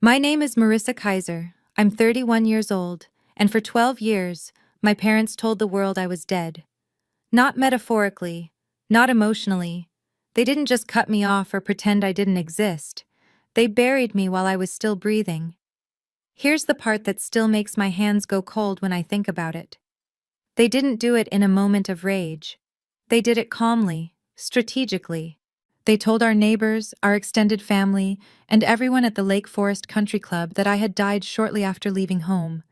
My name is Marissa Kaiser. I'm 31 years old, and for 12 years, my parents told the world I was dead. Not metaphorically, not emotionally. They didn't just cut me off or pretend I didn't exist. They buried me while I was still breathing. Here's the part that still makes my hands go cold when I think about it. They didn't do it in a moment of rage. They did it calmly, strategically. They told our neighbors, our extended family, and everyone at the Lake Forest Country Club that I had died shortly after leaving home.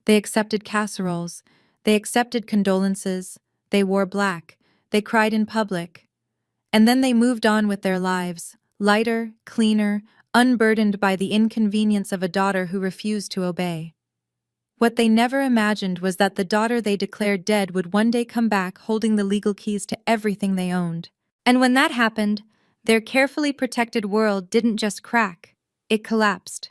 They accepted casseroles. They accepted condolences. They wore black. They cried in public. And then they moved on with their lives, lighter, cleaner, unburdened by the inconvenience of a daughter who refused to obey. What they never imagined was that the daughter they declared dead would one day come back holding the legal keys to everything they owned. And when that happened, their carefully protected world didn't just crack, it collapsed.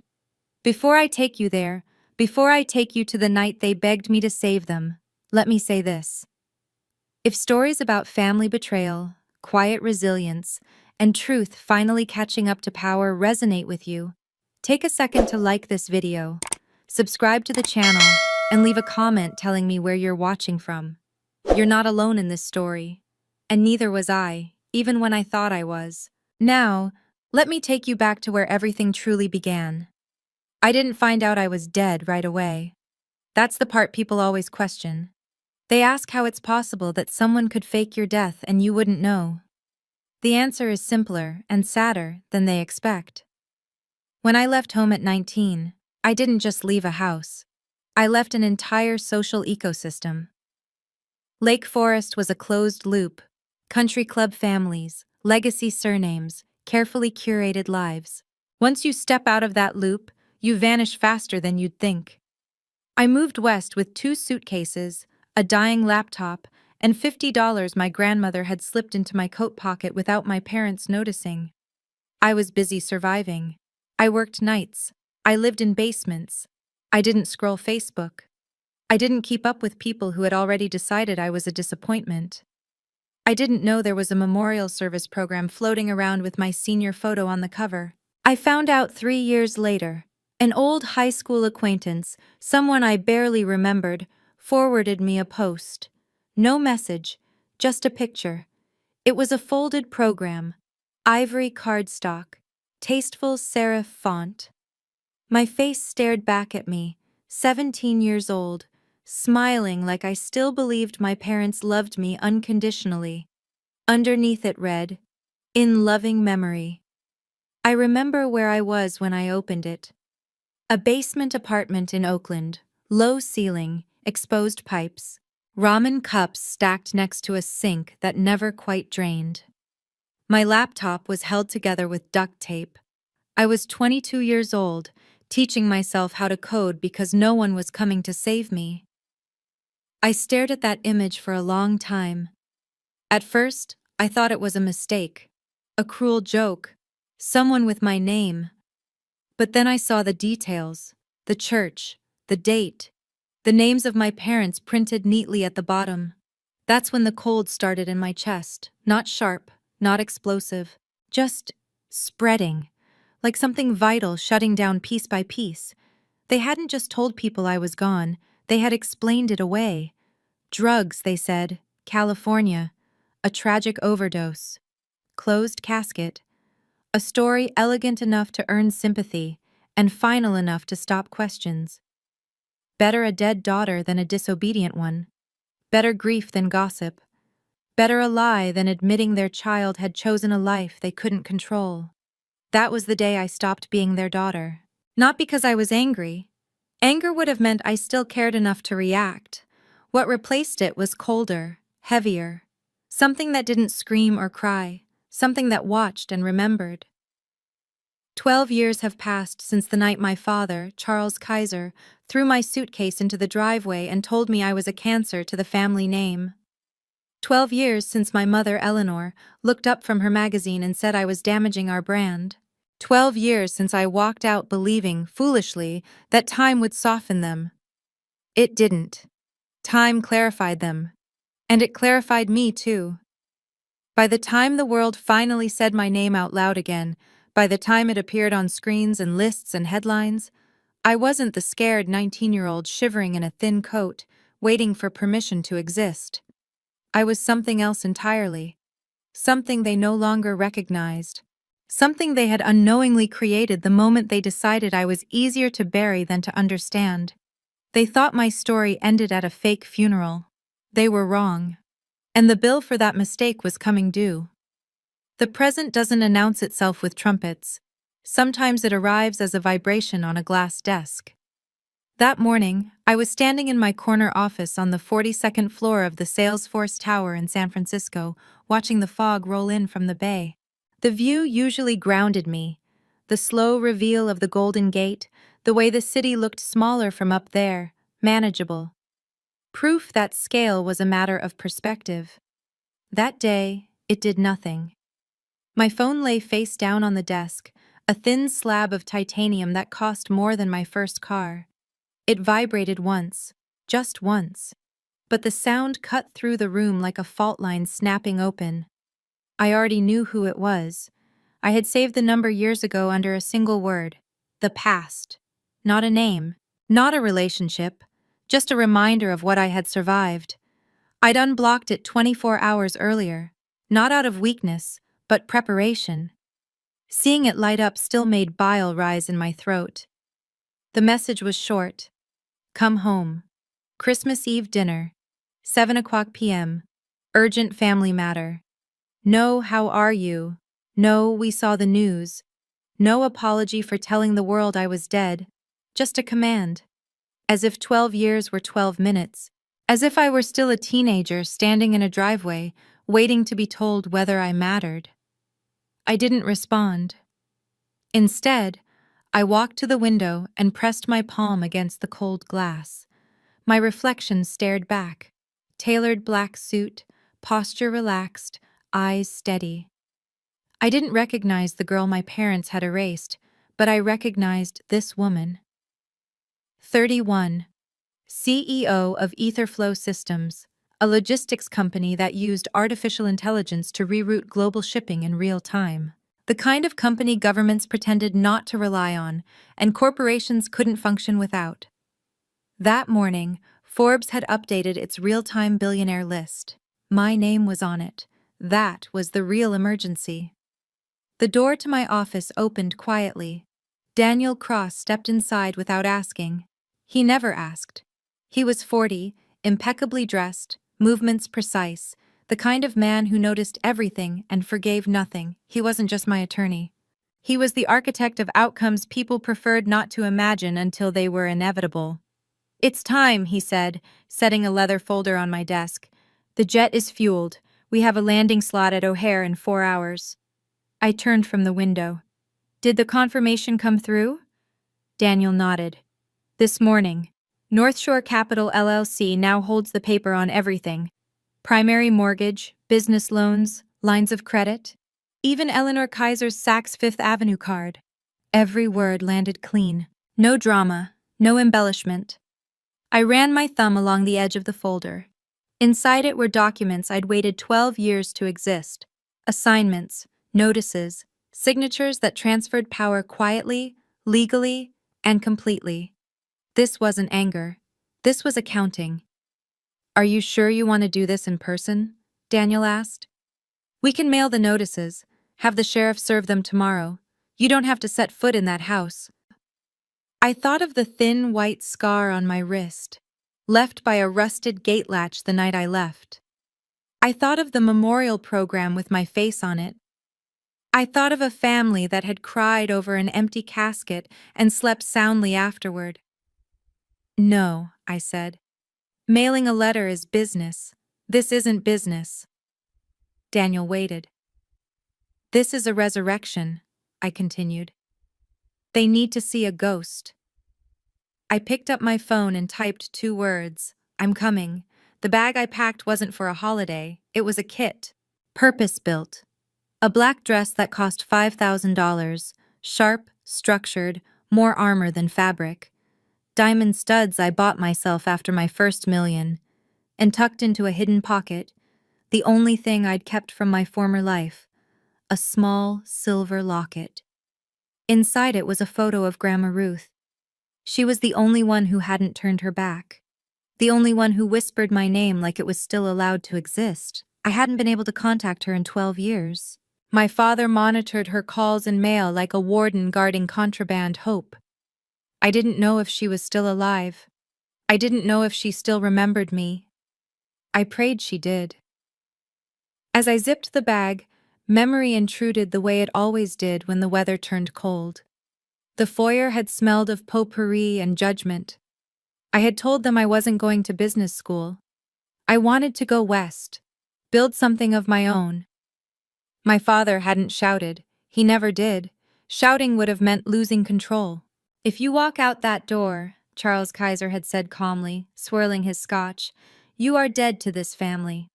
Before I take you there, before I take you to the night they begged me to save them, let me say this. If stories about family betrayal, quiet resilience, and truth finally catching up to power resonate with you, take a second to like this video, subscribe to the channel, and leave a comment telling me where you're watching from. You're not alone in this story. And neither was I, even when I thought I was. Now, let me take you back to where everything truly began. I didn't find out I was dead right away. That's the part people always question. They ask how it's possible that someone could fake your death and you wouldn't know. The answer is simpler and sadder than they expect. When I left home at 19, I didn't just leave a house. I left an entire social ecosystem. Lake Forest was a closed loop. Country club families, legacy surnames, carefully curated lives. Once you step out of that loop, you vanish faster than you'd think. I moved west with 2 suitcases, a dying laptop, and $50 my grandmother had slipped into my coat pocket without my parents noticing. I was busy surviving. I worked nights. I lived in basements. I didn't scroll Facebook. I didn't keep up with people who had already decided I was a disappointment. I didn't know there was a memorial service program floating around with my senior photo on the cover. I found out 3 years later. An old high school acquaintance, someone I barely remembered, forwarded me a post. No message, just a picture. It was a folded program, ivory cardstock, tasteful serif font. My face stared back at me, 17 years old, smiling like I still believed my parents loved me unconditionally. Underneath it read, "In loving memory." I remember where I was when I opened it. A basement apartment in Oakland, low ceiling, exposed pipes, ramen cups stacked next to a sink that never quite drained. My laptop was held together with duct tape. I was 22 years old, teaching myself how to code because no one was coming to save me. I stared at that image for a long time. At first, I thought it was a mistake, a cruel joke, someone with my name. But then I saw the details, the church, the date, the names of my parents printed neatly at the bottom. That's when the cold started in my chest, not sharp, not explosive, just spreading, like something vital shutting down piece by piece. They hadn't just told people I was gone, they had explained it away. Drugs, they said, California, a tragic overdose, closed casket, a story elegant enough to earn sympathy and final enough to stop questions. Better a dead daughter than a disobedient one. Better grief than gossip. Better a lie than admitting their child had chosen a life they couldn't control. That was the day I stopped being their daughter. Not because I was angry. Anger would have meant I still cared enough to react. What replaced it was colder, heavier. Something that didn't scream or cry. Something that watched and remembered. 12 years have passed since the night my father, Charles Kaiser, threw my suitcase into the driveway and told me I was a cancer to the family name. 12 years since my mother, Eleanor, looked up from her magazine and said I was damaging our brand. 12 years since I walked out believing, foolishly, that time would soften them. It didn't. Time clarified them. And it clarified me, too. By the time the world finally said my name out loud again, By the time it appeared on screens and lists and headlines, I wasn't the scared 19-year-old shivering in a thin coat, waiting for permission to exist. I was something else entirely. Something they no longer recognized. Something they had unknowingly created the moment they decided I was easier to bury than to understand. They thought my story ended at a fake funeral. They were wrong. And the bill for that mistake was coming due. The present doesn't announce itself with trumpets. Sometimes it arrives as a vibration on a glass desk. That morning, I was standing in my corner office on the 42nd floor of the Salesforce Tower in San Francisco, watching the fog roll in from the bay. The view usually grounded me. The slow reveal of the Golden Gate, the way the city looked smaller from up there, manageable. Proof that scale was a matter of perspective. That day, it did nothing. My phone lay face down on the desk, a thin slab of titanium that cost more than my first car. It vibrated once, just once, but the sound cut through the room like a fault line snapping open. I already knew who it was. I had saved the number years ago under a single word: the past. Not a name, not a relationship, just a reminder of what I had survived. I'd unblocked it 24 hours earlier, not out of weakness, but preparation. Seeing it light up still made bile rise in my throat. The message was short. Come home. Christmas Eve dinner. 7:00 p.m. Urgent family matter. No, how are you? No, we saw the news. No apology for telling the world I was dead. Just a command. As if 12 years were 12 minutes. As if I were still a teenager standing in a driveway, waiting to be told whether I mattered. I didn't respond. Instead, I walked to the window and pressed my palm against the cold glass. My reflection stared back. Tailored black suit, posture relaxed, eyes steady. I didn't recognize the girl my parents had erased, but I recognized this woman. 31. CEO of Etherflow Systems, a logistics company that used artificial intelligence to reroute global shipping in real time. The kind of company governments pretended not to rely on, and corporations couldn't function without. That morning, Forbes had updated its real-time billionaire list. My name was on it. That was the real emergency. The door to my office opened quietly. Daniel Cross stepped inside without asking. He never asked. He was 40, impeccably dressed, movements precise, the kind of man who noticed everything and forgave nothing. He wasn't just my attorney. He was the architect of outcomes people preferred not to imagine until they were inevitable. It's time, he said, setting a leather folder on my desk. The jet is fueled. We have a landing slot at O'Hare in 4 hours. I turned from the window. Did the confirmation come through? Daniel nodded. This morning. North Shore Capital LLC now holds the paper on everything. Primary mortgage, business loans, lines of credit. Even Eleanor Kaiser's Saks Fifth Avenue card. Every word landed clean. No drama, no embellishment. I ran my thumb along the edge of the folder. Inside it were documents I'd waited 12 years to exist. Assignments, notices, signatures that transferred power quietly, legally, and completely. This wasn't anger. This was accounting. Are you sure you want to do this in person? Daniel asked. We can mail the notices, have the sheriff serve them tomorrow. You don't have to set foot in that house. I thought of the thin white scar on my wrist, left by a rusted gate latch the night I left. I thought of the memorial program with my face on it. I thought of a family that had cried over an empty casket and slept soundly afterward. No, I said. Mailing a letter is business. This isn't business. Daniel waited. This is a resurrection, I continued. They need to see a ghost. I picked up my phone and typed 2 words. I'm coming. The bag I packed wasn't for a holiday. It was a kit. Purpose-built. A black dress that cost $5,000. Sharp, structured, more armor than fabric. Diamond studs I bought myself after my first million. And tucked into a hidden pocket, the only thing I'd kept from my former life, a small silver locket. Inside it was a photo of Grandma Ruth. She was the only one who hadn't turned her back. The only one who whispered my name like it was still allowed to exist. I hadn't been able to contact her in 12 years. My father monitored her calls and mail like a warden guarding contraband hope. I didn't know if she was still alive. I didn't know if she still remembered me. I prayed she did. As I zipped the bag, memory intruded the way it always did when the weather turned cold. The foyer had smelled of potpourri and judgment. I had told them I wasn't going to business school. I wanted to go west, build something of my own. My father hadn't shouted. He never did. Shouting would have meant losing control. If you walk out that door, Charles Kaiser had said calmly, swirling his scotch, you are dead to this family.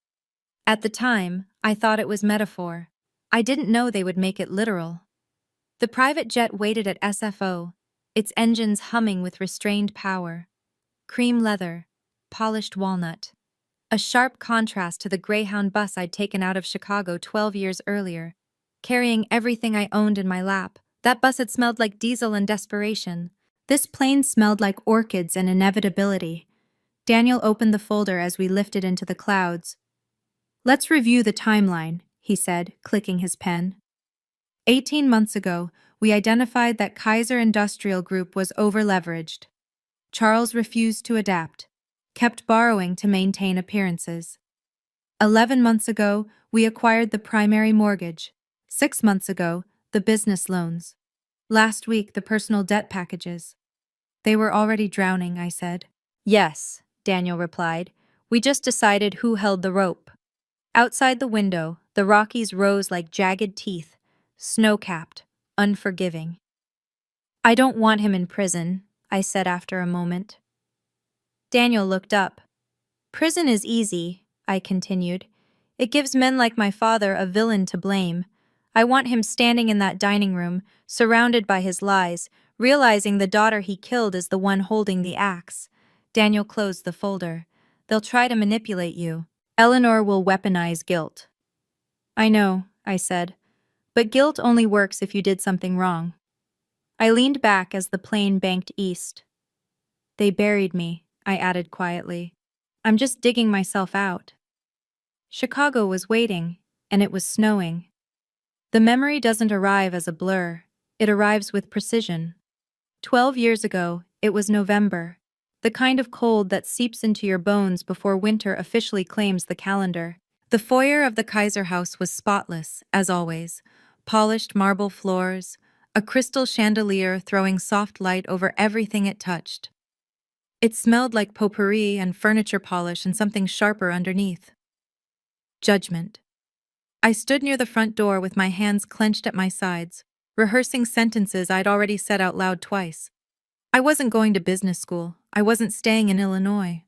At the time, I thought it was metaphor. I didn't know they would make it literal. The private jet waited at SFO, its engines humming with restrained power. Cream leather, polished walnut. A sharp contrast to the Greyhound bus I'd taken out of Chicago 12 years earlier. Carrying everything I owned in my lap, that bus had smelled like diesel and desperation. This plane smelled like orchids and inevitability. Daniel opened the folder as we lifted into the clouds. Let's review the timeline, he said, clicking his pen. 18 months ago, we identified that Kaiser Industrial Group was overleveraged. Charles refused to adapt, kept borrowing to maintain appearances. 11 months ago, we acquired the primary mortgage. 6 months ago, the business loans. Last week, the personal debt packages. They were already drowning, I said. Yes, Daniel replied. We just decided who held the rope. Outside the window, the Rockies rose like jagged teeth, snow-capped, unforgiving. I don't want him in prison, I said after a moment. Daniel looked up. Prison is easy, I continued. It gives men like my father a villain to blame. I want him standing in that dining room, surrounded by his lies, realizing the daughter he killed is the one holding the axe. Daniel closed the folder. They'll try to manipulate you. Eleanor will weaponize guilt. I know, I said. But guilt only works if you did something wrong. I leaned back as the plane banked east. They buried me, I added quietly. I'm just digging myself out. Chicago was waiting, and it was snowing. The memory doesn't arrive as a blur. It arrives with precision. 12 years ago, it was November. The kind of cold that seeps into your bones before winter officially claims the calendar. The foyer of the Kaiser house was spotless, as always. Polished marble floors, a crystal chandelier throwing soft light over everything it touched. It smelled like potpourri and furniture polish and something sharper underneath. Judgment. I stood near the front door with my hands clenched at my sides, rehearsing sentences I'd already said out loud twice. I wasn't going to business school. I wasn't staying in Illinois.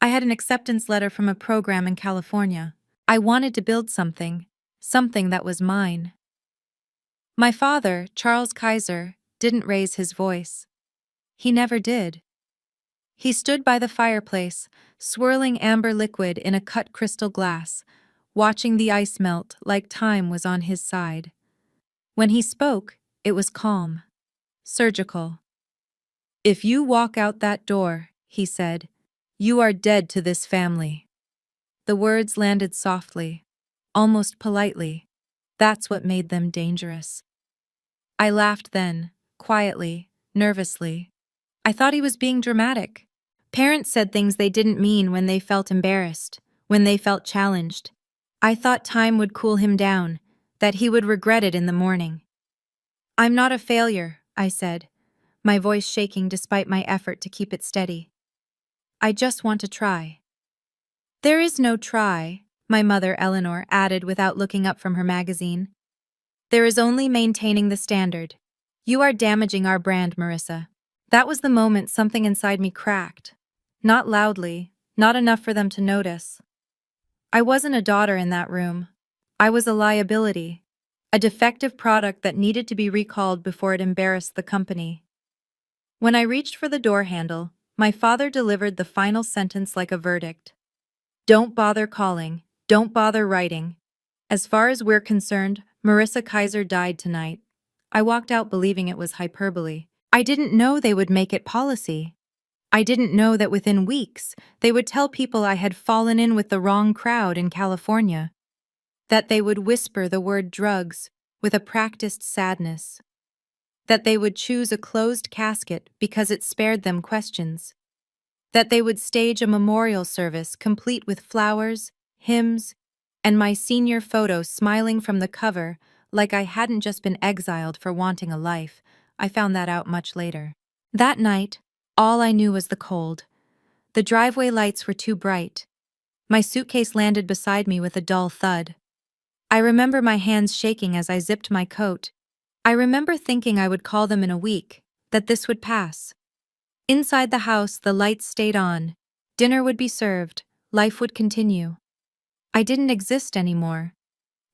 I had an acceptance letter from a program in California. I wanted to build something that was mine. My father, Charles Kaiser, didn't raise his voice. He never did. He stood by the fireplace, swirling amber liquid in a cut crystal glass, watching the ice melt like time was on his side. When he spoke, it was calm, surgical. If you walk out that door, he said, you are dead to this family. The words landed softly, almost politely. That's what made them dangerous. I laughed then, quietly, nervously. I thought he was being dramatic. Parents said things they didn't mean when they felt embarrassed, when they felt challenged. I thought time would cool him down, that he would regret it in the morning. I'm not a failure, I said, my voice shaking despite my effort to keep it steady. I just want to try. There is no try, my mother Eleanor added without looking up from her magazine. There is only maintaining the standard. You are damaging our brand, Marissa. That was the moment something inside me cracked. Not loudly, not enough for them to notice. I wasn't a daughter in that room. I was a liability, a defective product that needed to be recalled before it embarrassed the company. When I reached for the door handle, my father delivered the final sentence like a verdict. Don't bother calling, don't bother writing. As far as we're concerned, Marissa Kaiser died tonight. I walked out believing it was hyperbole. I didn't know they would make it policy. I didn't know that within weeks, they would tell people I had fallen in with the wrong crowd in California. That they would whisper the word drugs with a practiced sadness. That they would choose a closed casket because it spared them questions. That they would stage a memorial service complete with flowers, hymns, and my senior photo smiling from the cover like I hadn't just been exiled for wanting a life. I found that out much later. That night, all I knew was the cold. The driveway lights were too bright. My suitcase landed beside me with a dull thud. I remember my hands shaking as I zipped my coat. I remember thinking I would call them in a week, that this would pass. Inside the house, the lights stayed on. Dinner would be served. Life would continue. I didn't exist anymore.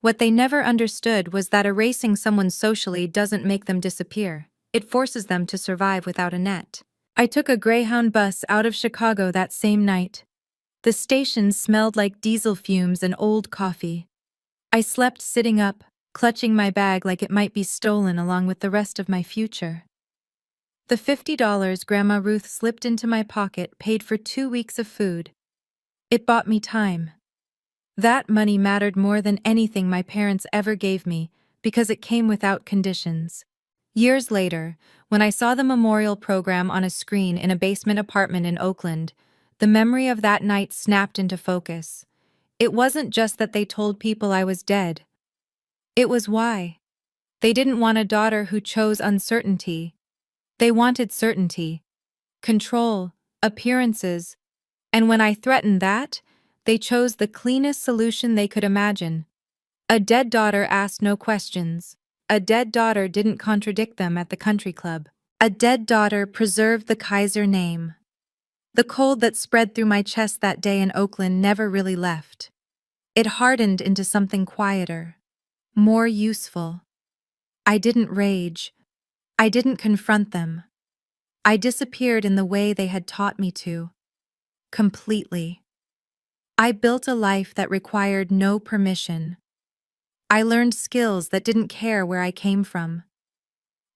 What they never understood was that erasing someone socially doesn't make them disappear. It forces them to survive without a net. I took a Greyhound bus out of Chicago that same night. The station smelled like diesel fumes and old coffee. I slept sitting up, clutching my bag like it might be stolen along with the rest of my future. The $50 Grandma Ruth slipped into my pocket paid for 2 weeks of food. It bought me time. That money mattered more than anything my parents ever gave me because it came without conditions. Years later, when I saw the memorial program on a screen in a basement apartment in Oakland, the memory of that night snapped into focus. It wasn't just that they told people I was dead. It was why. They didn't want a daughter who chose uncertainty. They wanted certainty, control, appearances, and when I threatened that, they chose the cleanest solution they could imagine. A dead daughter asked no questions. A dead daughter didn't contradict them at the country club. A dead daughter preserved the Kaiser name. The cold that spread through my chest that day in Oakland never really left. It hardened into something quieter, more useful. I didn't rage. I didn't confront them. I disappeared in the way they had taught me to. Completely. I built a life that required no permission. I learned skills that didn't care where I came from.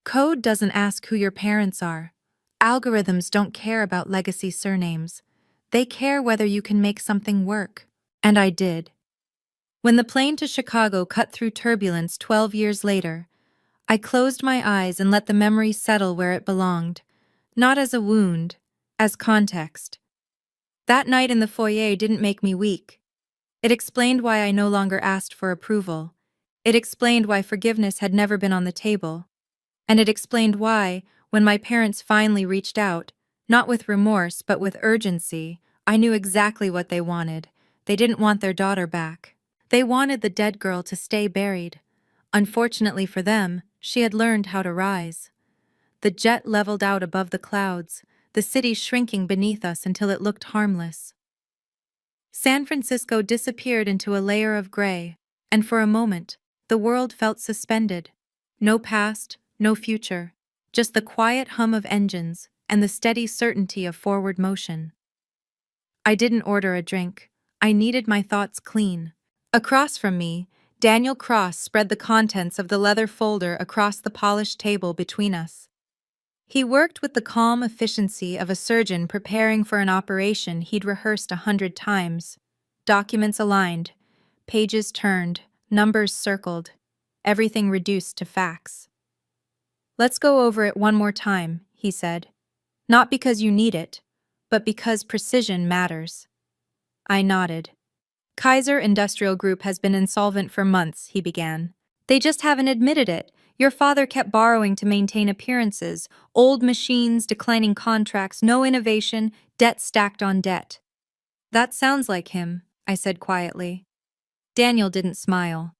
Code doesn't ask who your parents are. Algorithms don't care about legacy surnames. They care whether you can make something work. And I did. When the plane to Chicago cut through turbulence 12 years later, I closed my eyes and let the memory settle where it belonged, not as a wound, as context. That night in the foyer didn't make me weak. It explained why I no longer asked for approval. It explained why forgiveness had never been on the table. And it explained why, when my parents finally reached out, not with remorse but with urgency, I knew exactly what they wanted. They didn't want their daughter back. They wanted the dead girl to stay buried. Unfortunately for them, she had learned how to rise. The jet leveled out above the clouds, the city shrinking beneath us until it looked harmless. San Francisco disappeared into a layer of gray, and for a moment, the world felt suspended. No past, no future, just the quiet hum of engines and the steady certainty of forward motion. I didn't order a drink. I needed my thoughts clean. Across from me, Daniel Cross spread the contents of the leather folder across the polished table between us. He worked with the calm efficiency of a surgeon preparing for an operation he'd rehearsed 100 times. Documents aligned, pages turned, numbers circled, everything reduced to facts. "Let's go over it one more time," he said. "Not because you need it, but because precision matters." I nodded. "Kaiser Industrial Group has been insolvent for months," he began. "They just haven't admitted it. Your father kept borrowing to maintain appearances, old machines, declining contracts, no innovation, debt stacked on debt." "That sounds like him," I said quietly. Daniel didn't smile.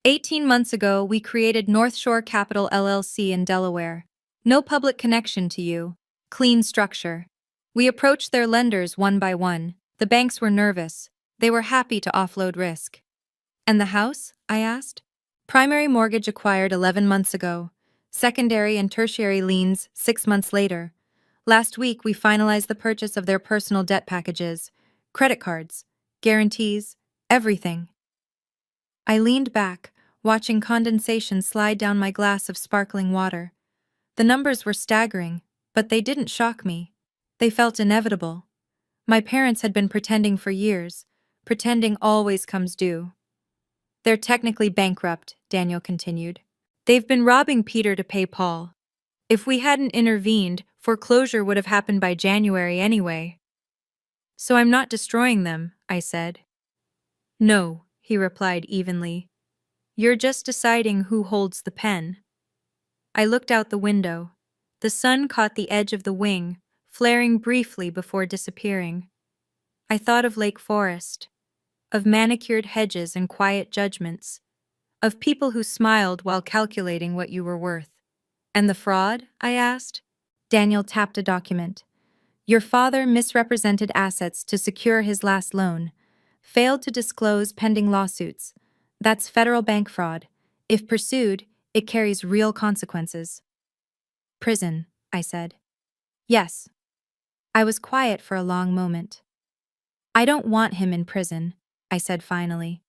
18 months ago, we created North Shore Capital LLC in Delaware. No public connection to you. Clean structure. We approached their lenders one by one. The banks were nervous. They were happy to offload risk. "And the house?" I asked. "Primary mortgage acquired 11 months ago. Secondary and tertiary liens 6 months later. Last week, we finalized the purchase of their personal debt packages, credit cards, guarantees, everything." I leaned back, watching condensation slide down my glass of sparkling water. The numbers were staggering, but they didn't shock me. They felt inevitable. My parents had been pretending for years. Pretending always comes due. They're technically bankrupt, Daniel continued. They've been robbing Peter to pay Paul. If we hadn't intervened, foreclosure would have happened by January anyway. So I'm not destroying them, I said. No, he replied evenly. You're just deciding who holds the pen. I looked out the window. The sun caught the edge of the wing, flaring briefly before disappearing. I thought of Lake Forest, of manicured hedges and quiet judgments, of people who smiled while calculating what you were worth. And the fraud? I asked. Daniel tapped a document. Your father misrepresented assets to secure his last loan, failed to disclose pending lawsuits. That's federal bank fraud. If pursued, it carries real consequences. Prison, I said. Yes. I was quiet for a long moment. I don't want him in prison, I said finally.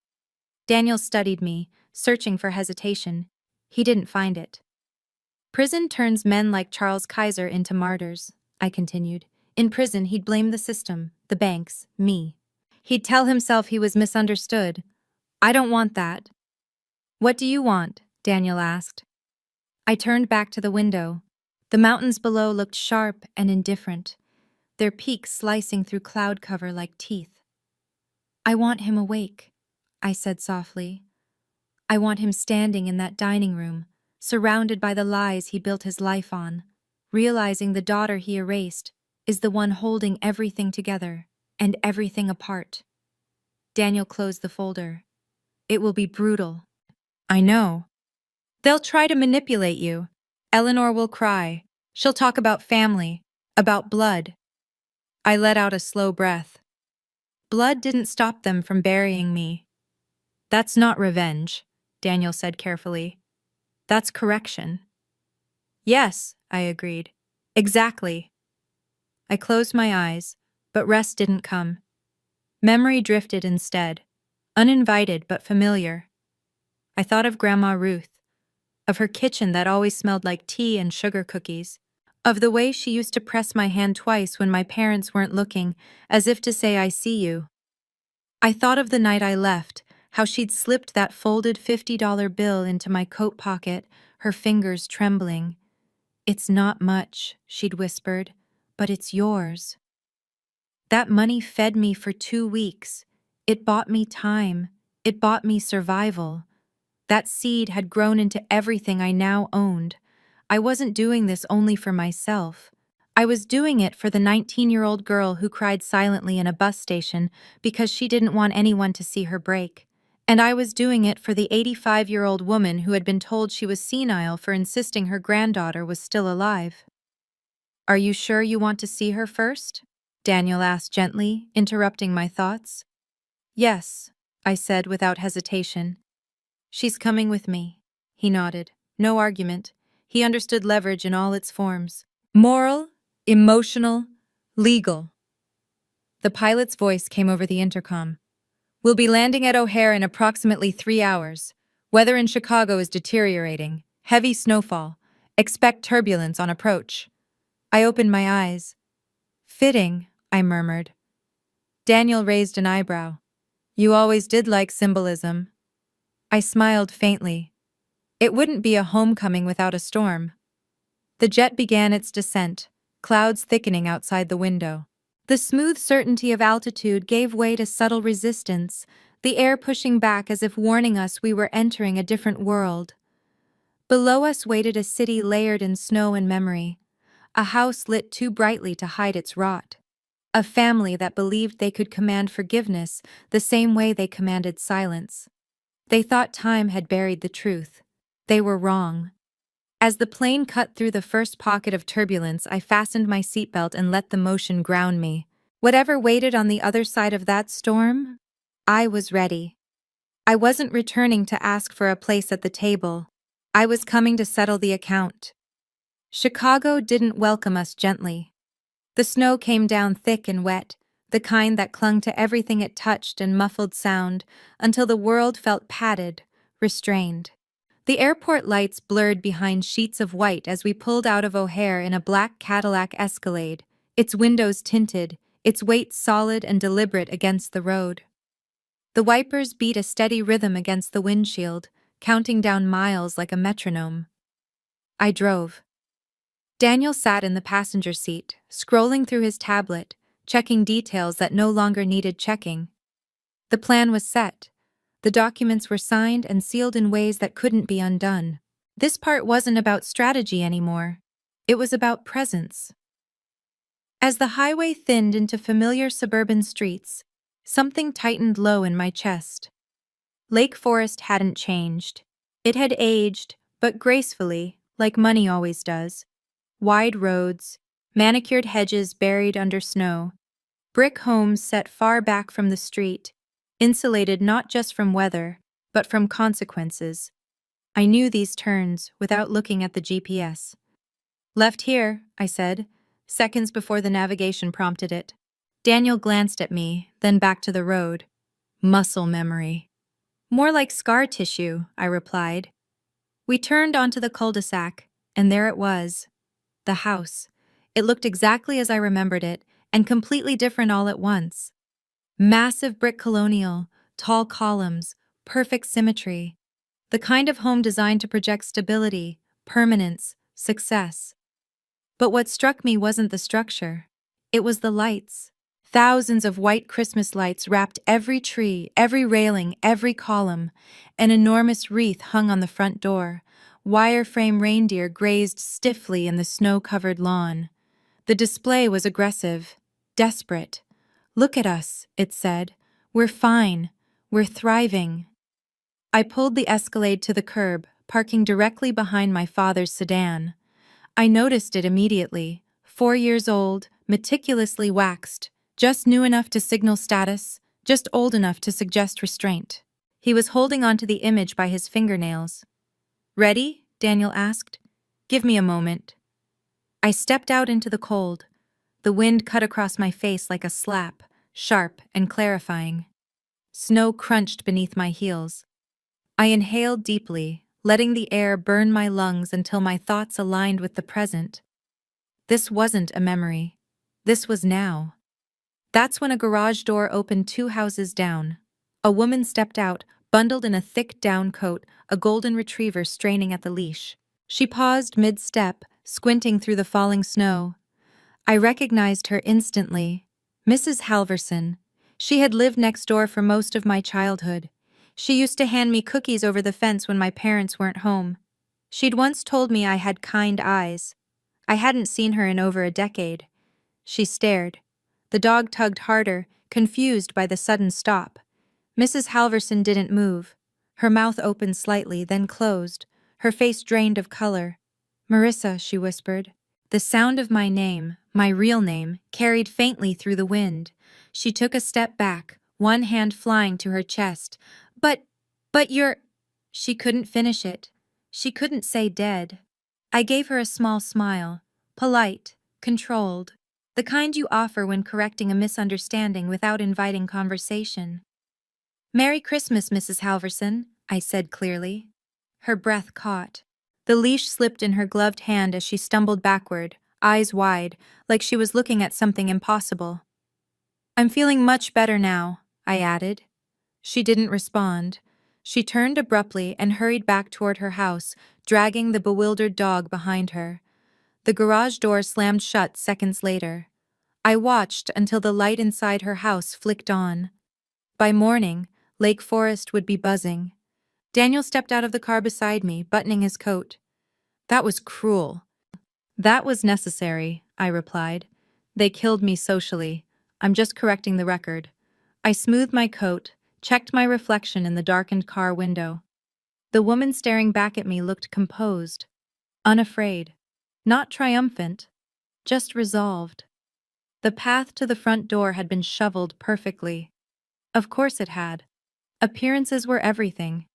Daniel studied me, searching for hesitation. He didn't find it. Prison turns men like Charles Kaiser into martyrs, I continued. In prison, he'd blame the system, the banks, me. He'd tell himself he was misunderstood. I don't want that. What do you want? Daniel asked. I turned back to the window. The mountains below looked sharp and indifferent, their peaks slicing through cloud cover like teeth. I want him awake, I said softly. I want him standing in that dining room, surrounded by the lies he built his life on, realizing the daughter he erased is the one holding everything together and everything apart. Daniel closed the folder. It will be brutal. I know. They'll try to manipulate you. Eleanor will cry. She'll talk about family, about blood. I let out a slow breath. Blood didn't stop them from burying me. That's not revenge, Daniel said carefully. That's correction. Yes, I agreed. Exactly. I closed my eyes, but rest didn't come. Memory drifted instead, uninvited but familiar. I thought of Grandma Ruth, of her kitchen that always smelled like tea and sugar cookies, of the way she used to press my hand twice when my parents weren't looking, as if to say I see you. I thought of the night I left, how she'd slipped that folded $50 bill into my coat pocket, her fingers trembling. It's not much, she'd whispered, but it's yours. That money fed me for 2 weeks. It bought me time. It bought me survival. That seed had grown into everything I now owned. I wasn't doing this only for myself. I was doing it for the 19-year-old girl who cried silently in a bus station because she didn't want anyone to see her break. And I was doing it for the 85-year-old woman who had been told she was senile for insisting her granddaughter was still alive. Are you sure you want to see her first? Daniel asked gently, interrupting my thoughts. Yes, I said without hesitation. She's coming with me. He nodded. No argument. He understood leverage in all its forms. Moral, emotional, legal. The pilot's voice came over the intercom. We'll be landing at O'Hare in approximately 3 hours. Weather in Chicago is deteriorating. Heavy snowfall. Expect turbulence on approach. I opened my eyes. Fitting, I murmured. Daniel raised an eyebrow. You always did like symbolism. I smiled faintly. It wouldn't be a homecoming without a storm. The jet began its descent, clouds thickening outside the window. The smooth certainty of altitude gave way to subtle resistance, the air pushing back as if warning us we were entering a different world. Below us waited a city layered in snow and memory, a house lit too brightly to hide its rot, a family that believed they could command forgiveness the same way they commanded silence. They thought time had buried the truth. They were wrong. As the plane cut through the first pocket of turbulence, I fastened my seatbelt and let the motion ground me. Whatever waited on the other side of that storm, I was ready. I wasn't returning to ask for a place at the table. I was coming to settle the account. Chicago didn't welcome us gently. The snow came down thick and wet, the kind that clung to everything it touched and muffled sound until the world felt padded, restrained. The airport lights blurred behind sheets of white as we pulled out of O'Hare in a black Cadillac Escalade, its windows tinted, its weight solid and deliberate against the road. The wipers beat a steady rhythm against the windshield, counting down miles like a metronome. I drove. Daniel sat in the passenger seat, scrolling through his tablet, checking details that no longer needed checking. The plan was set. The documents were signed and sealed in ways that couldn't be undone. This part wasn't about strategy anymore. It was about presence. As the highway thinned into familiar suburban streets, something tightened low in my chest. Lake Forest hadn't changed. It had aged, but gracefully, like money always does. Wide roads, manicured hedges buried under snow, brick homes set far back from the street, insulated not just from weather, but from consequences. I knew these turns without looking at the GPS. Left here, I said, seconds before the navigation prompted it. Daniel glanced at me, then back to the road. Muscle memory. More like scar tissue, I replied. We turned onto the cul-de-sac, and there it was. The house. It looked exactly as I remembered it, and completely different all at once. Massive brick colonial, tall columns, perfect symmetry. The kind of home designed to project stability, permanence, success. But what struck me wasn't the structure. It was the lights. Thousands of white Christmas lights wrapped every tree, every railing, every column. An enormous wreath hung on the front door. Wire-frame reindeer grazed stiffly in the snow-covered lawn. The display was aggressive, desperate. Look at us, it said. We're fine. We're thriving. I pulled the Escalade to the curb, parking directly behind my father's sedan. I noticed it immediately. 4 years old, meticulously waxed, just new enough to signal status, just old enough to suggest restraint. He was holding onto the image by his fingernails. Ready? Daniel asked. Give me a moment. I stepped out into the cold. The wind cut across my face like a slap, sharp and clarifying. Snow crunched beneath my heels. I inhaled deeply, letting the air burn my lungs until my thoughts aligned with the present. This wasn't a memory. This was now. That's when a garage door opened 2 houses down. A woman stepped out, bundled in a thick down coat, a golden retriever straining at the leash. She paused mid-step, squinting through the falling snow. I recognized her instantly. Mrs. Halverson. She had lived next door for most of my childhood. She used to hand me cookies over the fence when my parents weren't home. She'd once told me I had kind eyes. I hadn't seen her in over a decade. She stared. The dog tugged harder, confused by the sudden stop. Mrs. Halverson didn't move. Her mouth opened slightly, then closed, her face drained of color. "Marissa," she whispered. The sound of my name, my real name, carried faintly through the wind. She took a step back, one hand flying to her chest. But you're—" She couldn't finish it. She couldn't say dead. I gave her a small smile, polite, controlled, the kind you offer when correcting a misunderstanding without inviting conversation. "Merry Christmas, Mrs. Halverson," I said clearly. Her breath caught. The leash slipped in her gloved hand as she stumbled backward, eyes wide, like she was looking at something impossible. "I'm feeling much better now," I added. She didn't respond. She turned abruptly and hurried back toward her house, dragging the bewildered dog behind her. The garage door slammed shut seconds later. I watched until the light inside her house flicked on. By morning, Lake Forest would be buzzing. Daniel stepped out of the car beside me, buttoning his coat. "That was cruel." "That was necessary," I replied. "They killed me socially. I'm just correcting the record." I smoothed my coat, checked my reflection in the darkened car window. The woman staring back at me looked composed, unafraid, not triumphant, just resolved. The path to the front door had been shoveled perfectly. Of course it had. Appearances were everything.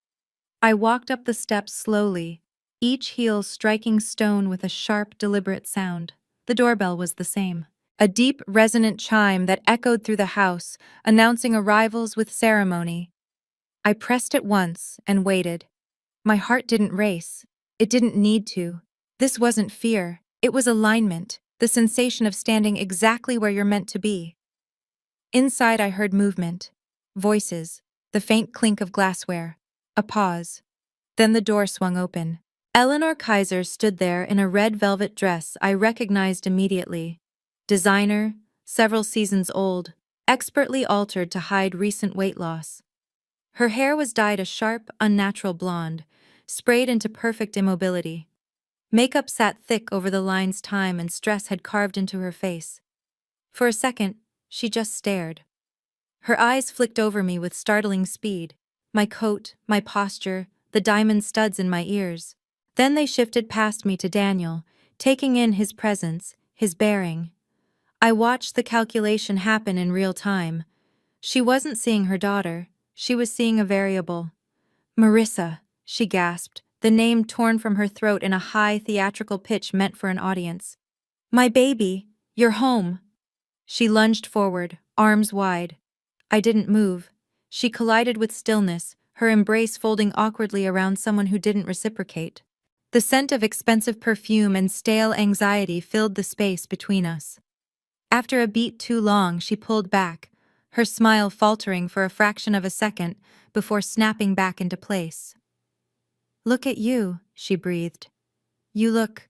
I walked up the steps slowly, each heel striking stone with a sharp, deliberate sound. The doorbell was the same. A deep, resonant chime that echoed through the house, announcing arrivals with ceremony. I pressed it once and waited. My heart didn't race. It didn't need to. This wasn't fear. It was alignment, the sensation of standing exactly where you're meant to be. Inside, I heard movement, voices, the faint clink of glassware, a pause. Then the door swung open. Eleanor Kaiser stood there in a red velvet dress I recognized immediately. Designer, several seasons old, expertly altered to hide recent weight loss. Her hair was dyed a sharp, unnatural blonde, sprayed into perfect immobility. Makeup sat thick over the lines time and stress had carved into her face. For a second, she just stared. Her eyes flicked over me with startling speed, my coat, my posture, the diamond studs in my ears. Then they shifted past me to Daniel, taking in his presence, his bearing. I watched the calculation happen in real time. She wasn't seeing her daughter, she was seeing a variable. Marissa, she gasped, the name torn from her throat in a high theatrical pitch meant for an audience. My baby, you're home. She lunged forward, arms wide. I didn't move. She collided with stillness, her embrace folding awkwardly around someone who didn't reciprocate. The scent of expensive perfume and stale anxiety filled the space between us. After a beat too long, she pulled back, her smile faltering for a fraction of a second before snapping back into place. Look at you, she breathed. You look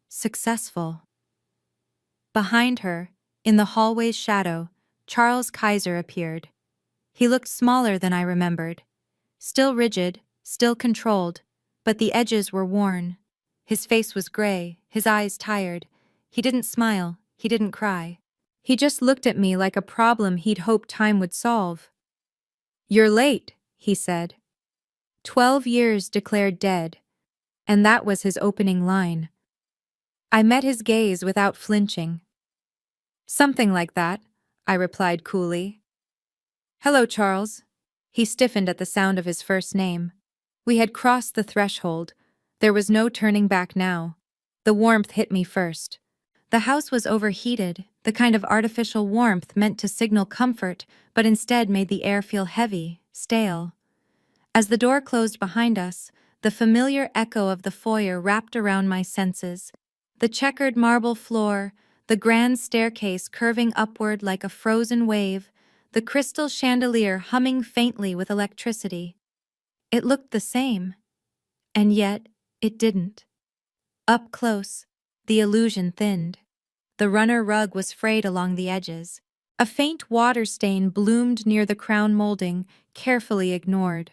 successful. Behind her, in the hallway's shadow, Charles Kaiser appeared. He looked smaller than I remembered. Still rigid, still controlled, but the edges were worn. His face was gray, his eyes tired. He didn't smile, he didn't cry. He just looked at me like a problem he'd hoped time would solve. You're late, he said. 12 years declared dead. And that was his opening line. I met his gaze without flinching. Something like that, I replied coolly. Hello, Charles. He stiffened at the sound of his first name. We had crossed the threshold. There was no turning back now. The warmth hit me first. The house was overheated, the kind of artificial warmth meant to signal comfort, but instead made the air feel heavy, stale. As the door closed behind us, the familiar echo of the foyer wrapped around my senses. The checkered marble floor, the grand staircase curving upward like a frozen wave, the crystal chandelier humming faintly with electricity. It looked the same, and yet it didn't. Up close, the illusion thinned. The runner rug was frayed along the edges. A faint water stain bloomed near the crown molding, carefully ignored.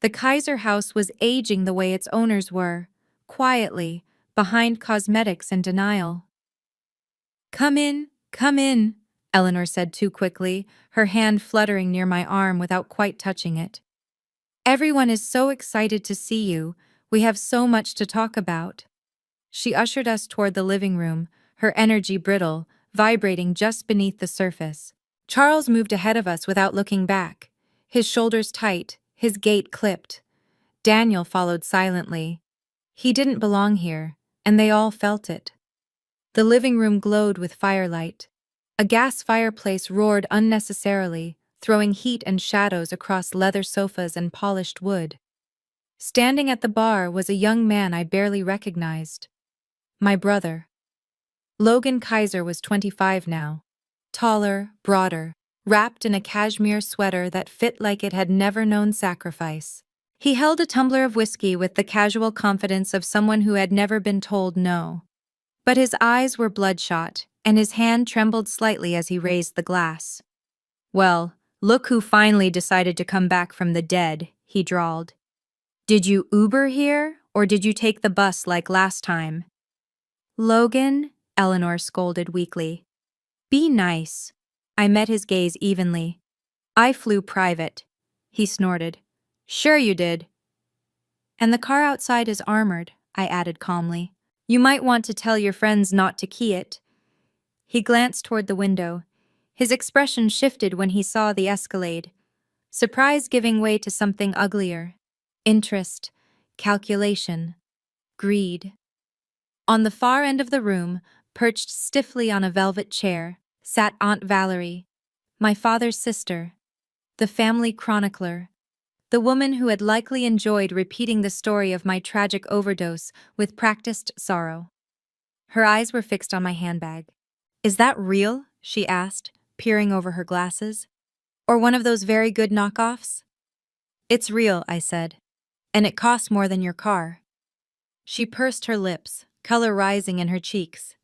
The Kaiser house was aging the way its owners were, quietly, behind cosmetics and denial. Come in, Eleanor said too quickly, her hand fluttering near my arm without quite touching it. Everyone is so excited to see you, we have so much to talk about. She ushered us toward the living room, her energy brittle, vibrating just beneath the surface. Charles moved ahead of us without looking back, his shoulders tight, his gait clipped. Daniel followed silently. He didn't belong here, and they all felt it. The living room glowed with firelight. A gas fireplace roared unnecessarily, throwing heat and shadows across leather sofas and polished wood. Standing at the bar was a young man I barely recognized. My brother. Logan Kaiser was 25 now. Taller, broader, wrapped in a cashmere sweater that fit like it had never known sacrifice. He held a tumbler of whiskey with the casual confidence of someone who had never been told no. But his eyes were bloodshot, and his hand trembled slightly as he raised the glass. Well, look who finally decided to come back from the dead, he drawled. Did you Uber here, or did you take the bus like last time? Logan, Eleanor scolded weakly. Be nice. I met his gaze evenly. I flew private. He snorted. Sure you did. And the car outside is armored, I added calmly. You might want to tell your friends not to key it. He glanced toward the window. His expression shifted when he saw the Escalade. Surprise giving way to something uglier. Interest, calculation, greed. On the far end of the room, perched stiffly on a velvet chair, sat Aunt Valerie, my father's sister, the family chronicler. the woman who had likely enjoyed repeating the story of my tragic overdose with practiced sorrow. Her eyes were fixed on my handbag. "Is that real?" she asked, peering over her glasses. "Or one of those very good knockoffs?" "It's real," I said. "And it costs more than your car." She pursed her lips, color rising in her cheeks.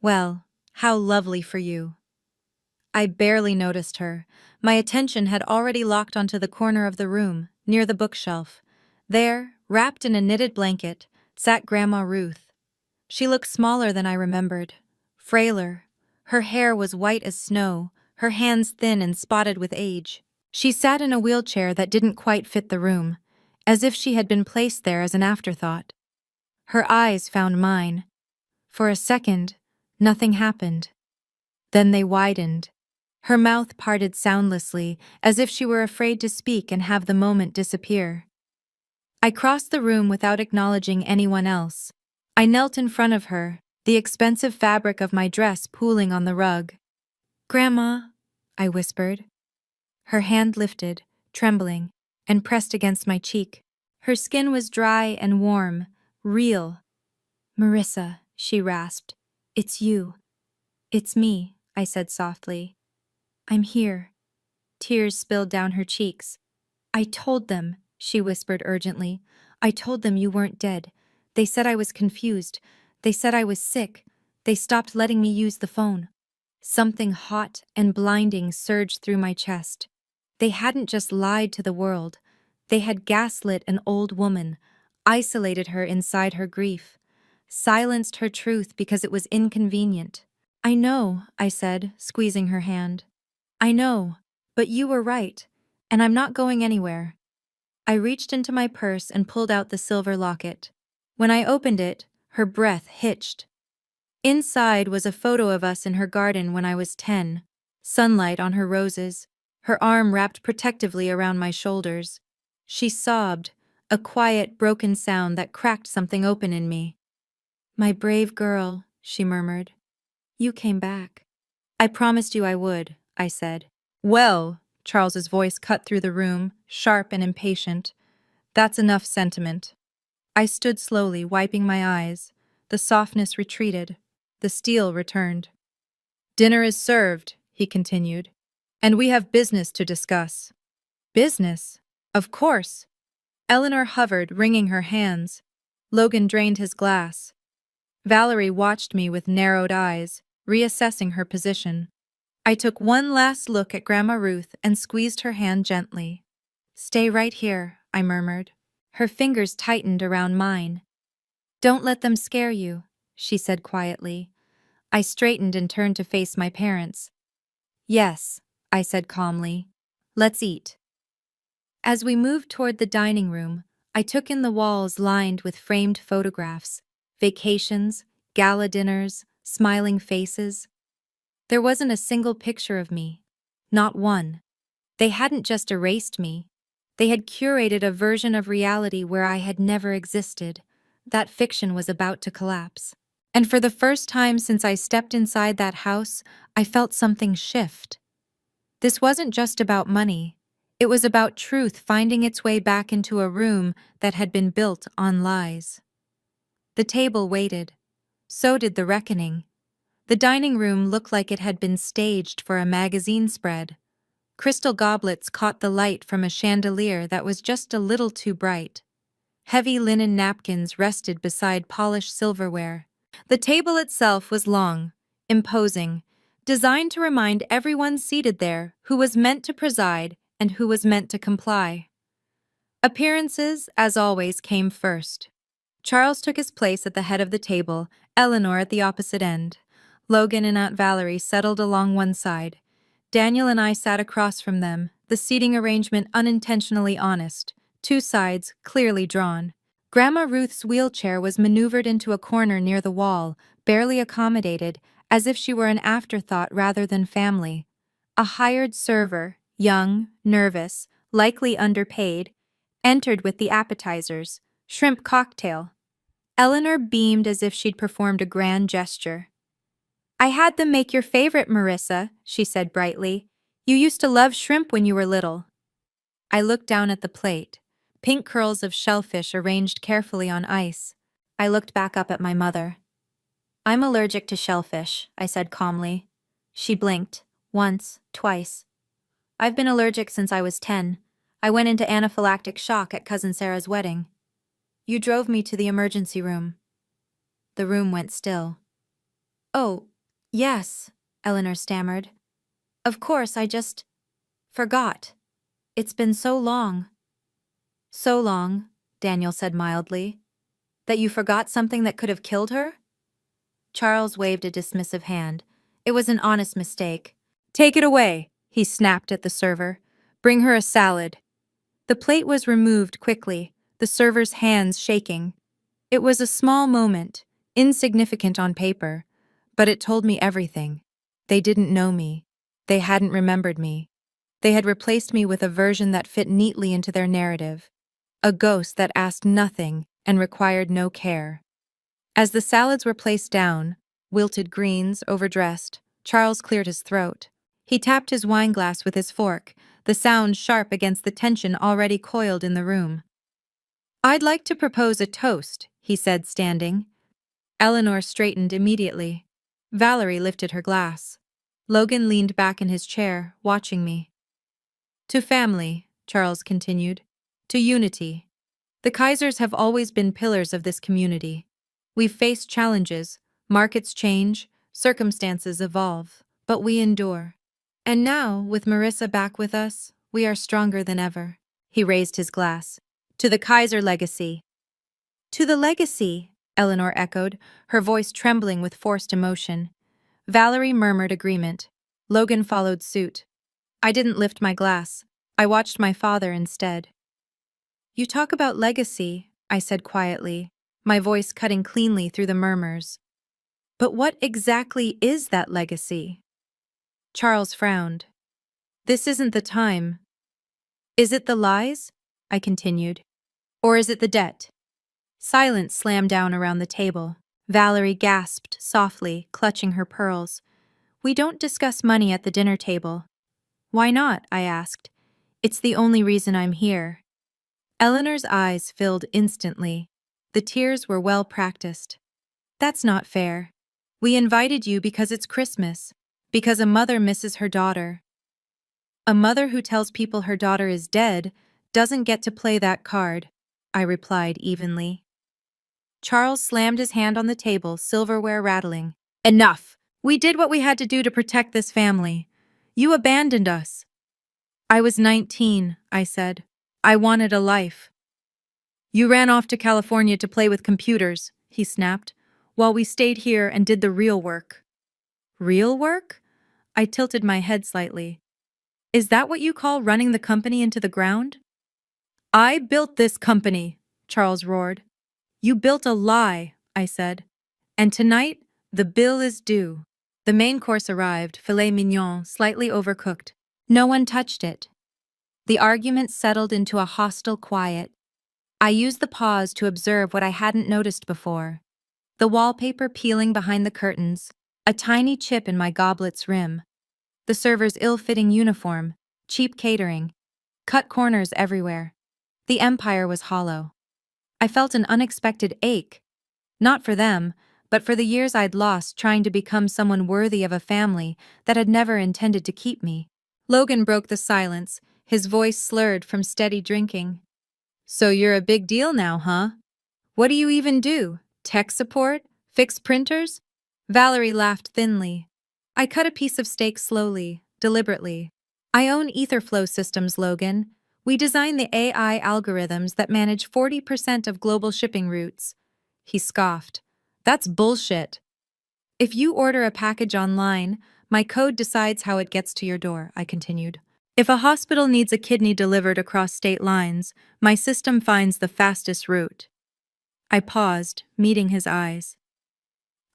"Well, how lovely for you." I barely noticed her. My attention had already locked onto the corner of the room, near the bookshelf. There, wrapped in a knitted blanket, sat Grandma Ruth. She looked smaller than I remembered, frailer. Her hair was white as snow, her hands thin and spotted with age. She sat in a wheelchair that didn't quite fit the room, as if she had been placed there as an afterthought. Her eyes found mine. For a second, nothing happened. Then they widened. Her mouth parted soundlessly, as if she were afraid to speak and have the moment disappear. I crossed the room without acknowledging anyone else. I knelt in front of her, the expensive fabric of my dress pooling on the rug. "Grandma," I whispered. Her hand lifted, trembling, and pressed against my cheek. Her skin was dry and warm, real. "Marissa," she rasped. "It's you." "It's me," I said softly. "I'm here." Tears spilled down her cheeks. "I told them," she whispered urgently. "I told them you weren't dead. They said I was confused. They said I was sick. They stopped letting me use the phone." Something hot and blinding surged through my chest. They hadn't just lied to the world. They had gaslit an old woman, isolated her inside her grief, silenced her truth because it was inconvenient. "I know," I said, squeezing her hand. "I know, but you were right, and I'm not going anywhere." I reached into my purse and pulled out the silver locket. When I opened it, her breath hitched. Inside was a photo of us in her garden when I was 10, sunlight on her roses, her arm wrapped protectively around my shoulders. She sobbed, a quiet, broken sound that cracked something open in me. "My brave girl," she murmured. "You came back." "I promised you I would," I said. "Well," Charles's voice cut through the room, sharp and impatient. "That's enough sentiment." I stood slowly, wiping my eyes. The softness retreated. The steel returned. "Dinner is served," he continued, "and we have business to discuss." "Business? Of course." Eleanor hovered, wringing her hands. Logan drained his glass. Valerie watched me with narrowed eyes, reassessing her position. I took one last look at Grandma Ruth and squeezed her hand gently. "Stay right here," I murmured. Her fingers tightened around mine. "Don't let them scare you," she said quietly. I straightened and turned to face my parents. "Yes," I said calmly. "Let's eat." As we moved toward the dining room, I took in the walls lined with framed photographs, vacations, gala dinners, smiling faces. There wasn't a single picture of me. Not one. They hadn't just erased me. They had curated a version of reality where I had never existed. That fiction was about to collapse. And for the first time since I stepped inside that house, I felt something shift. This wasn't just about money. It was about truth finding its way back into a room that had been built on lies. The table waited. So did the reckoning. The dining room looked like it had been staged for a magazine spread. Crystal goblets caught the light from a chandelier that was just a little too bright. Heavy linen napkins rested beside polished silverware. The table itself was long, imposing, designed to remind everyone seated there who was meant to preside and who was meant to comply. Appearances, as always, came first. Charles took his place at the head of the table, Eleanor at the opposite end. Logan and Aunt Valerie settled along one side. Daniel and I sat across from them, the seating arrangement unintentionally honest, two sides clearly drawn. Grandma Ruth's wheelchair was maneuvered into a corner near the wall, barely accommodated, as if she were an afterthought rather than family. A hired server, young, nervous, likely underpaid, entered with the appetizers, shrimp cocktail. Eleanor beamed as if she'd performed a grand gesture. "I had them make your favorite, Marissa," she said brightly. "You used to love shrimp when you were little." I looked down at the plate. Pink curls of shellfish arranged carefully on ice. I looked back up at my mother. "I'm allergic to shellfish," I said calmly. She blinked. Once, twice. "I've been allergic since I was 10. I went into anaphylactic shock at Cousin Sarah's wedding. You drove me to the emergency room." The room went still. "Oh, yes," Eleanor stammered. "Of course, I just forgot. It's been so long." "So long," Daniel said mildly, "that you forgot something that could have killed her?" Charles waved a dismissive hand. "It was an honest mistake." "Take it away," he snapped at the server. "Bring her a salad." The plate was removed quickly, the server's hands shaking. It was a small moment, insignificant on paper, but it told me everything. They didn't know me. They hadn't remembered me. They had replaced me with a version that fit neatly into their narrative, a ghost that asked nothing and required no care. As the salads were placed down, wilted greens, overdressed, Charles cleared his throat. He tapped his wineglass with his fork, the sound sharp against the tension already coiled in the room. "I'd like to propose a toast," he said, standing. Eleanor straightened immediately. Valerie lifted her glass. Logan leaned back in his chair, watching me. "To family," Charles continued. "To unity. The Kaisers have always been pillars of this community. We've faced challenges, markets change, circumstances evolve, but we endure. And now, with Marissa back with us, we are stronger than ever." He raised his glass. "To the Kaiser legacy." "To the legacy," Eleanor echoed, her voice trembling with forced emotion. Valerie murmured agreement. Logan followed suit. I didn't lift my glass. I watched my father instead. "You talk about legacy," I said quietly, my voice cutting cleanly through the murmurs. "But what exactly is that legacy?" Charles frowned. "This isn't the time." "Is it the lies?" I continued. "Or is it the debt?" Silence slammed down around the table. Valerie gasped softly, clutching her pearls. "We don't discuss money at the dinner table." "Why not?" I asked. "It's the only reason I'm here." Eleanor's eyes filled instantly. The tears were well practiced. "That's not fair. We invited you because it's Christmas, because a mother misses her daughter. A mother who tells people her daughter is dead doesn't get to play that card," I replied evenly. Charles slammed his hand on the table, silverware rattling. "Enough! We did what we had to do to protect this family. You abandoned us." "I was 19, I said. "I wanted a life." "You ran off to California to play with computers," he snapped, "while we stayed here and did the real work." "Real work?" I tilted my head slightly. "Is that what you call running the company into the ground?" "I built this company," Charles roared. "You built a lie," I said. "And tonight, the bill is due." The main course arrived, filet mignon, slightly overcooked. No one touched it. The argument settled into a hostile quiet. I used the pause to observe what I hadn't noticed before. The wallpaper peeling behind the curtains, a tiny chip in my goblet's rim. The server's ill-fitting uniform, cheap catering, cut corners everywhere. The empire was hollow. I felt an unexpected ache. Not for them, but for the years I'd lost trying to become someone worthy of a family that had never intended to keep me. Logan broke the silence, his voice slurred from steady drinking. "So you're a big deal now, huh? What do you even do? Tech support? Fix printers?" Valerie laughed thinly. I cut a piece of steak slowly, deliberately. "I own Etherflow Systems, Logan. We design the AI algorithms that manage 40% of global shipping routes." He scoffed. "That's bullshit. If you order a package online, my code decides how it gets to your door," I continued. "If a hospital needs a kidney delivered across state lines, my system finds the fastest route." I paused, meeting his eyes.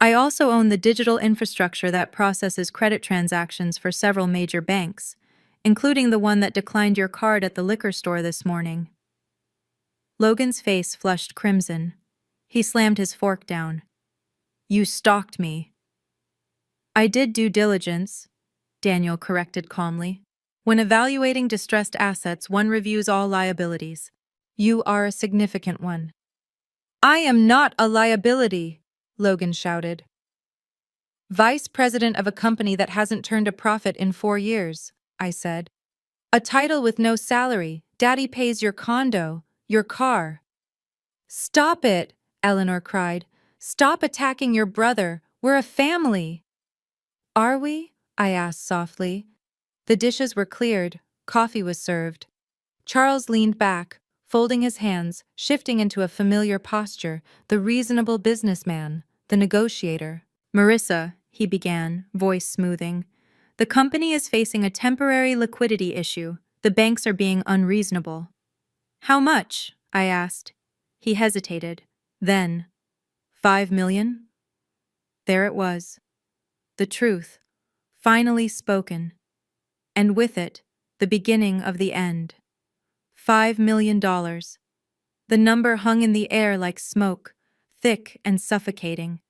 "I also own the digital infrastructure that processes credit transactions for several major banks, including the one that declined your card at the liquor store this morning." Logan's face flushed crimson. He slammed his fork down. "You stalked me." "I did due diligence," Daniel corrected calmly. When evaluating distressed assets, one reviews all liabilities. You are a significant one. I am not a liability, Logan shouted. Vice president of a company that hasn't turned a profit in 4 years, I said. A title with no salary, daddy pays your condo, your car. Stop it, Eleanor cried. Stop attacking your brother, we're a family. Are we? I asked softly. The dishes were cleared, coffee was served. Charles leaned back, folding his hands, shifting into a familiar posture, the reasonable businessman, the negotiator. Marissa, he began, voice smoothing. The company is facing a temporary liquidity issue. The banks are being unreasonable. How much? I asked. He hesitated. Then, 5 million? There it was. The truth, finally spoken. And with it, the beginning of the end. $5 million. The number hung in the air like smoke, thick and suffocating.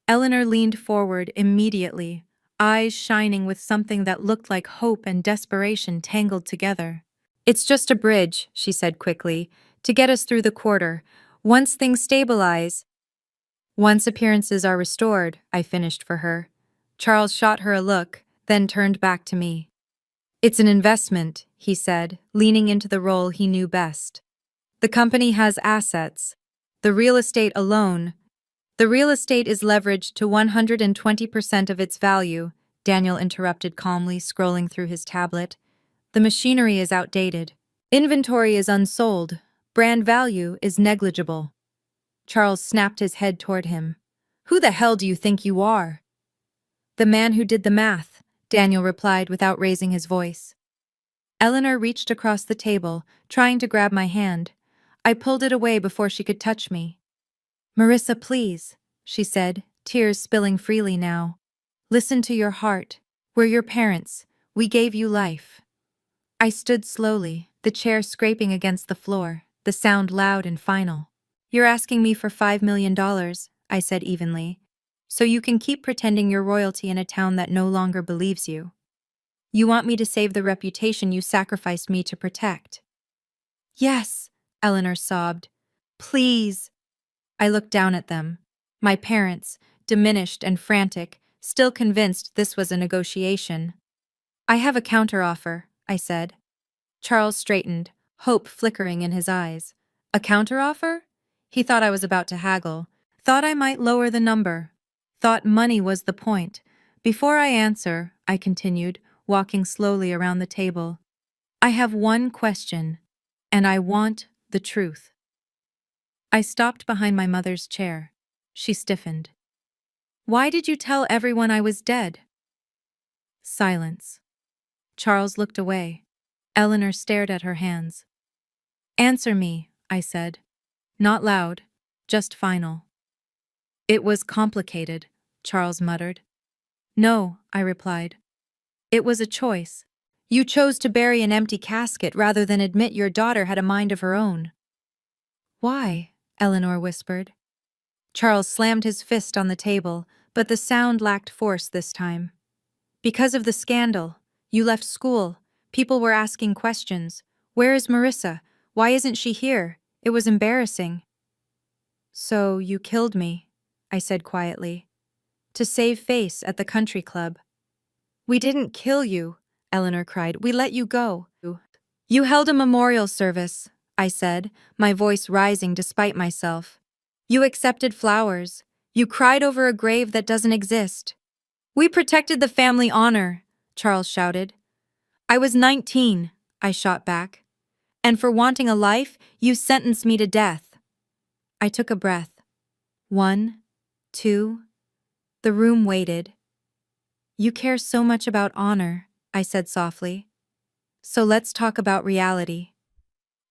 Eleanor leaned forward immediately, eyes shining with something that looked like hope and desperation tangled together. It's just a bridge, she said quickly, to get us through the quarter. Once things stabilize. Once appearances are restored, I finished for her. Charles shot her a look, then turned back to me. It's an investment, he said, leaning into the role he knew best. The company has assets. The real estate alone. The real estate is leveraged to 120% of its value, Daniel interrupted calmly, scrolling through his tablet. The machinery is outdated. Inventory is unsold. Brand value is negligible. Charles snapped his head toward him. Who the hell do you think you are? The man who did the math, Daniel replied without raising his voice. Eleanor reached across the table, trying to grab my hand. I pulled it away before she could touch me. Marissa, please, she said, tears spilling freely now. Listen to your heart. We're your parents. We gave you life. I stood slowly, the chair scraping against the floor, the sound loud and final. You're asking me for $5 million, I said evenly, so you can keep pretending you're royalty in a town that no longer believes you. You want me to save the reputation you sacrificed me to protect. Yes, Eleanor sobbed. Please. I looked down at them. My parents, diminished and frantic, still convinced this was a negotiation. I have a counteroffer, I said. Charles straightened, hope flickering in his eyes. A counteroffer? He thought I was about to haggle, thought I might lower the number, thought money was the point. Before I answer, I continued, walking slowly around the table. I have one question, and I want the truth. I stopped behind my mother's chair. She stiffened. Why did you tell everyone I was dead? Silence. Charles looked away. Eleanor stared at her hands. Answer me, I said. Not loud, just final. It was complicated, Charles muttered. No, I replied. It was a choice. You chose to bury an empty casket rather than admit your daughter had a mind of her own. Why? Eleanor whispered. Charles slammed his fist on the table, but the sound lacked force this time. Because of the scandal. You left school. People were asking questions. Where is Marissa? Why isn't she here? It was embarrassing. So you killed me, I said quietly. To save face at the country club. We didn't kill you, Eleanor cried. We let you go. You held a memorial service, I said, my voice rising despite myself. You accepted flowers. You cried over a grave that doesn't exist. We protected the family honor, Charles shouted. I was 19, I shot back. And for wanting a life, you sentenced me to death. I took a breath. 1, 2. The room waited. You care so much about honor, I said softly. So let's talk about reality.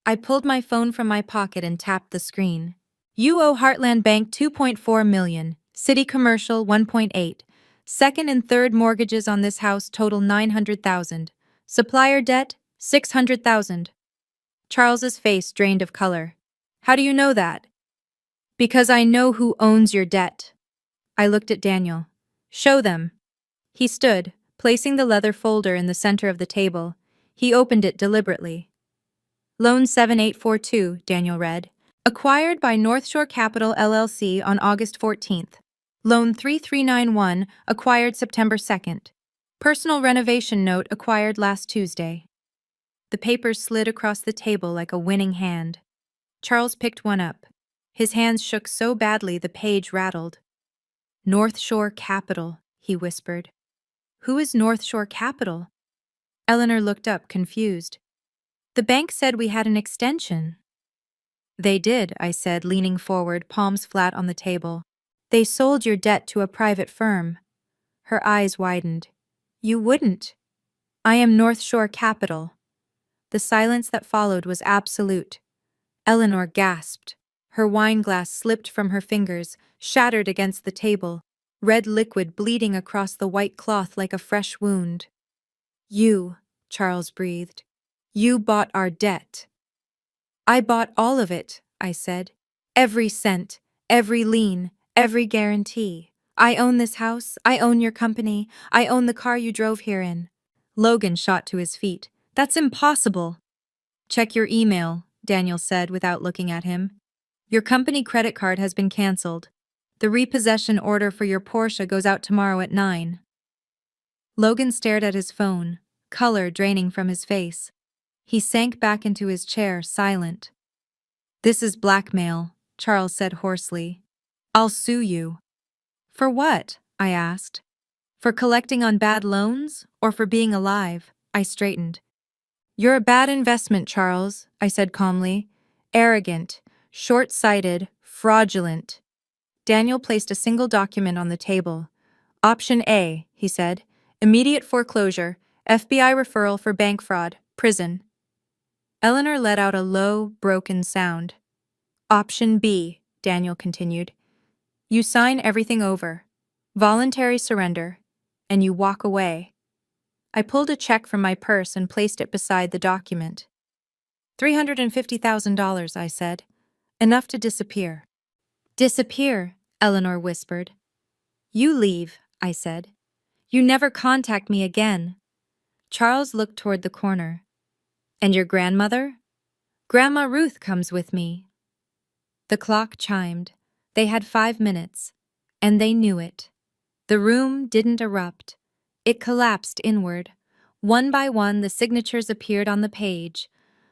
I pulled my phone from my pocket and tapped the screen. You owe Heartland Bank $2.4 million, City Commercial $1.8. Second and third mortgages on this house total $900,000. Supplier debt $600,000. Charles's face drained of color. How do you know that? Because I know who owns your debt. I looked at Daniel. Show them. He stood, Placing the leather folder in the center of the table, he opened it deliberately. Loan 7842, Daniel read. Acquired by North Shore Capital LLC on August 14th. Loan 3391, acquired September 2nd. Personal renovation note acquired last Tuesday. The papers slid across the table like a winning hand. Charles picked one up. His hands shook so badly the page rattled. North Shore Capital, he whispered. Who is North Shore Capital? Eleanor looked up, confused. The bank said we had an extension. They did, I said, leaning forward, palms flat on the table. They sold your debt to a private firm. Her eyes widened. You wouldn't. I am North Shore Capital. The silence that followed was absolute. Eleanor gasped. Her wine glass slipped from her fingers, shattered against the table, red liquid bleeding across the white cloth like a fresh wound. You, Charles breathed. You bought our debt. I bought all of it, I said. Every cent, every lien, every guarantee. I own this house, I own your company, I own the car you drove here in. Logan shot to his feet. That's impossible. Check your email, Daniel said without looking at him. Your company credit card has been canceled. The repossession order for your Porsche goes out tomorrow at 9. Logan stared at his phone, color draining from his face. He sank back into his chair, silent. This is blackmail, Charles said hoarsely. I'll sue you. For what? I asked. For collecting on bad loans, or for being alive? I straightened. You're a bad investment, Charles, I said calmly. Arrogant, short-sighted, fraudulent. Daniel placed a single document on the table. Option A, he said. Immediate foreclosure, FBI referral for bank fraud, prison. Eleanor let out a low, broken sound. Option B, Daniel continued. You sign everything over. Voluntary surrender. And you walk away. I pulled a check from my purse and placed it beside the document. $350,000, I said. Enough to disappear. Disappear, Eleanor whispered. You leave, I said. You never contact me again. Charles looked toward the corner. And your grandmother? Grandma Ruth comes with me. The clock chimed. They had 5 minutes. And they knew it. The room didn't erupt. It collapsed inward. One by one, the signatures appeared on the page.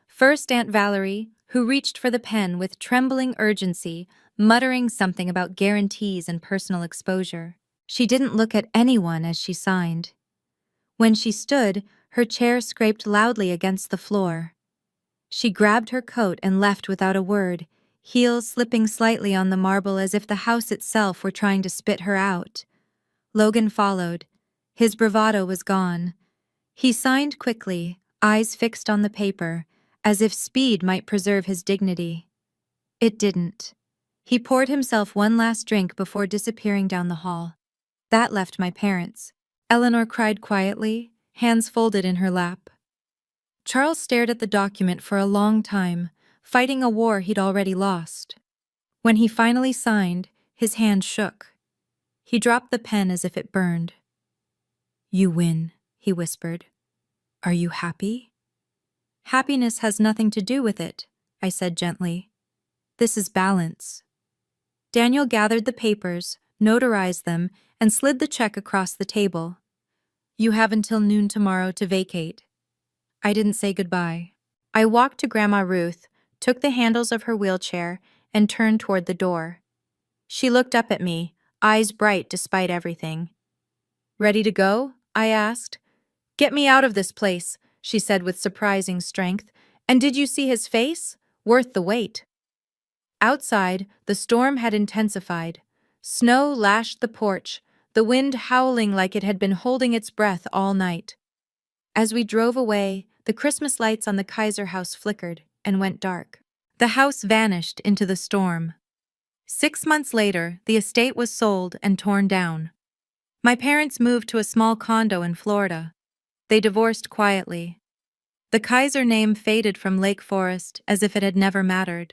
First Aunt Valerie, who reached for the pen with trembling urgency, muttering something about guarantees and personal exposure. She didn't look at anyone as she signed. When she stood, her chair scraped loudly against the floor. She grabbed her coat and left without a word, heels slipping slightly on the marble as if the house itself were trying to spit her out. Logan followed. His bravado was gone. He signed quickly, eyes fixed on the paper, as if speed might preserve his dignity. It didn't. He poured himself one last drink before disappearing down the hall. That left my parents. Eleanor cried quietly, hands folded in her lap. Charles stared at the document for a long time, fighting a war he'd already lost. When he finally signed, his hand shook. He dropped the pen as if it burned. You win, he whispered. Are you happy? Happiness has nothing to do with it, I said gently. This is balance. Daniel gathered the papers, notarized them, and slid the check across the table. You have until noon tomorrow to vacate. I didn't say goodbye. I walked to Grandma Ruth, took the handles of her wheelchair, and turned toward the door. She looked up at me, eyes bright despite everything. Ready to go? I asked. Get me out of this place, she said with surprising strength. And did you see his face? Worth the wait. Outside, the storm had intensified. Snow lashed the porch, the wind howling like it had been holding its breath all night. As we drove away, the Christmas lights on the Kaiser house flickered and went dark. The house vanished into the storm. 6 months later, the estate was sold and torn down. My parents moved to a small condo in Florida. They divorced quietly. The Kaiser name faded from Lake Forest as if it had never mattered.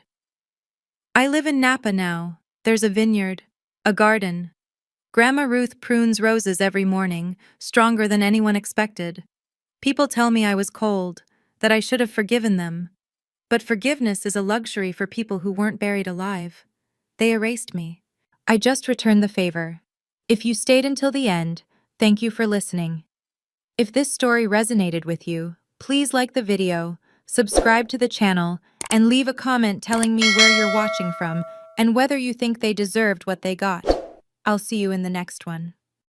I live in Napa now. There's a vineyard, a garden. Grandma Ruth prunes roses every morning, stronger than anyone expected. People tell me I was cold, that I should have forgiven them. But forgiveness is a luxury for people who weren't buried alive. They erased me. I just returned the favor. If you stayed until the end, thank you for listening. If this story resonated with you, please like the video, subscribe to the channel, and leave a comment telling me where you're watching from and whether you think they deserved what they got. I'll see you in the next one.